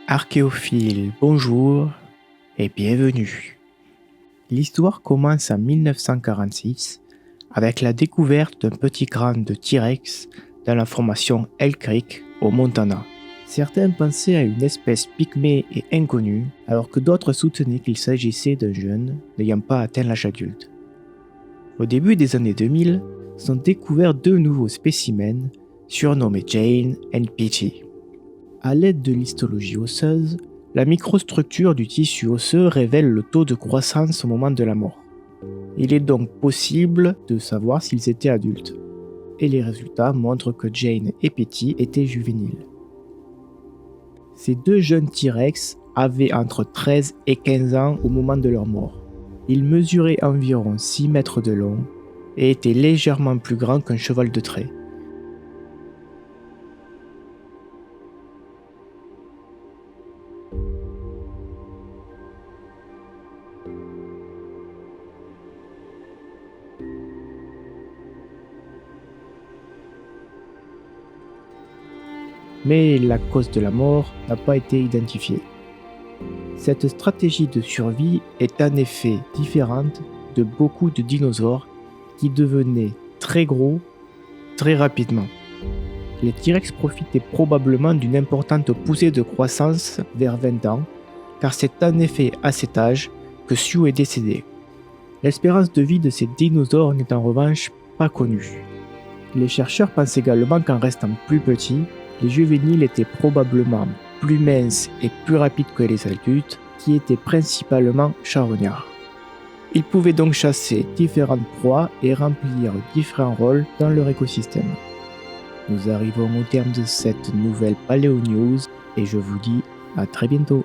Archéophiles, bonjour et bienvenue. L'histoire commence en 1946 avec la découverte d'un petit crâne de T-Rex dans la formation Elk Creek au Montana. Certains pensaient à une espèce pygmée et inconnue, alors que d'autres soutenaient qu'il s'agissait d'un jeune n'ayant pas atteint l'âge adulte. Au début des années 2000, sont découverts deux nouveaux spécimens surnommés Jane et Petey. À l'aide de l'histologie osseuse, la microstructure du tissu osseux révèle le taux de croissance au moment de la mort. Il est donc possible de savoir s'ils étaient adultes. Et les résultats montrent que Jane et Petey étaient juvéniles. Ces deux jeunes T-Rex avaient entre 13 et 15 ans au moment de leur mort. Ils mesuraient environ 6 mètres de long et étaient légèrement plus grands qu'un cheval de trait. Mais la cause de la mort n'a pas été identifiée. Cette stratégie de survie est en effet différente de beaucoup de dinosaures qui devenaient très gros très rapidement. Les T-Rex profitaient probablement d'une importante poussée de croissance vers 20 ans, car c'est en effet à cet âge que Sue est décédé. L'espérance de vie de ces dinosaures n'est en revanche pas connue. Les chercheurs pensent également qu'en restant plus petits, les juvéniles étaient probablement plus minces et plus rapides que les adultes, qui étaient principalement charognards. Ils pouvaient donc chasser différentes proies et remplir différents rôles dans leur écosystème. Nous arrivons au terme de cette nouvelle Paléo News et je vous dis à très bientôt.